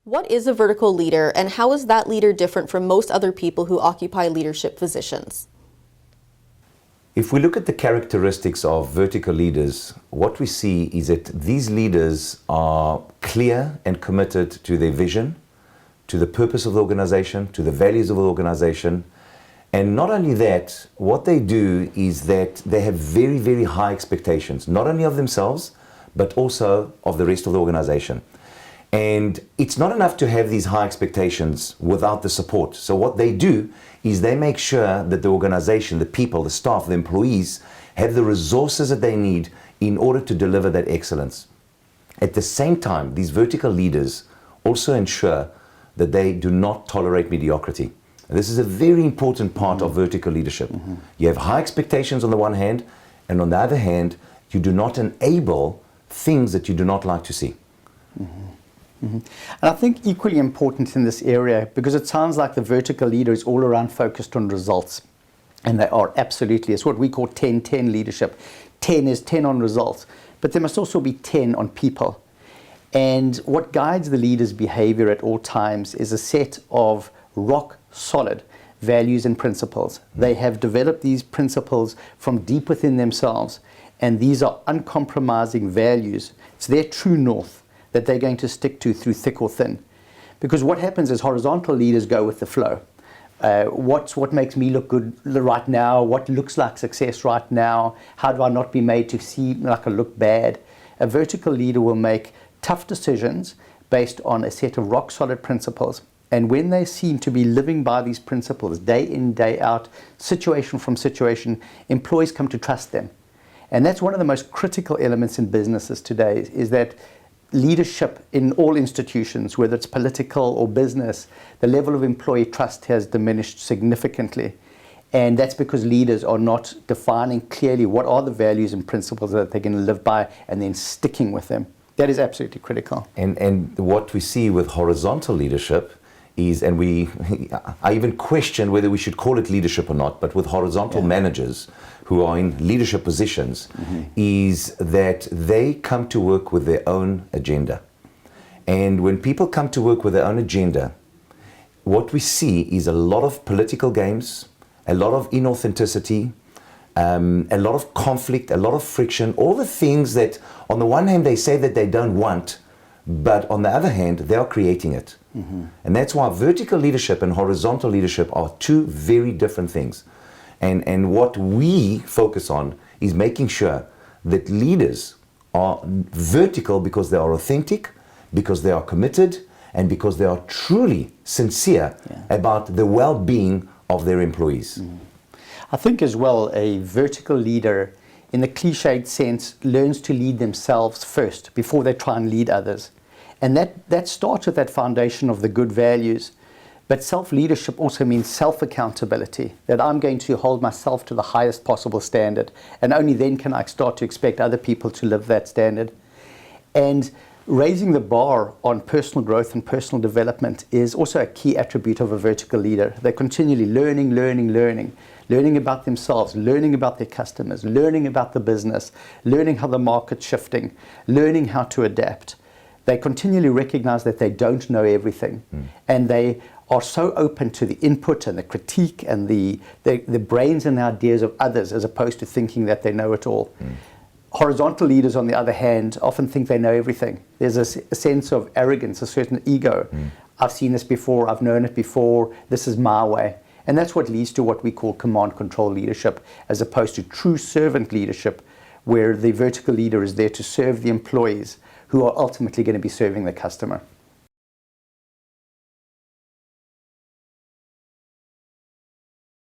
What is a vertical leader, and how is that leader different from most other people who occupy leadership positions? If we look at the characteristics of vertical leaders, what we see is that these leaders are clear and committed to their vision, to the purpose of the organization, to the values of the organization. And not only that, what they do is that they have very, very high expectations, not only of themselves, but also of the rest of the organization. And it's not enough to have these high expectations without the support. So what they do is they make sure that the organization, the people, the staff, the employees have the resources that they need in order to deliver that excellence. At the same time, these vertical leaders also ensure that they do not tolerate mediocrity. And this is a very important part of vertical leadership. You have high expectations on the one hand, and on the other hand, you do not enable things that you do not like to see. And I think equally important in this area, because it sounds like the vertical leader is all around focused on results. And they are absolutely. It's what we call 10-10 leadership. 10 is 10 on results, but there must also be 10 on people. And what guides the leader's behavior at all times is a set of rock solid values and principles. They have developed these principles from deep within themselves, and these are uncompromising values. It's their true north that they're going to stick to through thick or thin. Because what happens is horizontal leaders go with the flow. What makes me look good right now? What looks like success right now? How do I not be made to seem like I look bad? A vertical leader will make tough decisions based on a set of rock solid principles. And when they seem to be living by these principles day in, day out, situation from situation, employees come to trust them. And that's one of the most critical elements in businesses today, is that leadership in all institutions, whether it's political or business, the level of employee trust has diminished significantly. And that's because leaders are not defining clearly what are the values and principles that they're going to live by and then sticking with them. That is absolutely critical. And what we see with horizontal leadership is, and I even question whether we should call it leadership or not, but with horizontal managers who are in leadership positions, is that they come to work with their own agenda. And when people come to work with their own agenda, what we see is a lot of political games, a lot of inauthenticity, a lot of conflict, a lot of friction, all the things that on the one hand they say that they don't want, but on the other hand they are creating it. And that's why vertical leadership and horizontal leadership are two very different things. And what we focus on is making sure that leaders are vertical because they are authentic, because they are committed, and because they are truly sincere about the well-being of their employees. I think as well, a vertical leader, in the cliched sense, learns to lead themselves first before they try and lead others. And that starts with that foundation of the good values. But self-leadership also means self-accountability, that I'm going to hold myself to the highest possible standard. And only then can I start to expect other people to live that standard. And raising the bar on personal growth and personal development is also a key attribute of a vertical leader. They're continually learning about themselves, learning about their customers, learning about the business, learning how the market's shifting, learning how to adapt. They continually recognize that they don't know everything, and they are so open to the input and the critique and the brains and the ideas of others, as opposed to thinking that they know it all. Horizontal leaders, on the other hand, often think they know everything. There's a sense of arrogance, a certain ego. I've seen this before, I've known it before, this is my way. And that's what leads to what we call command control leadership, as opposed to true servant leadership, where the vertical leader is there to serve the employees who are ultimately going to be serving the customer.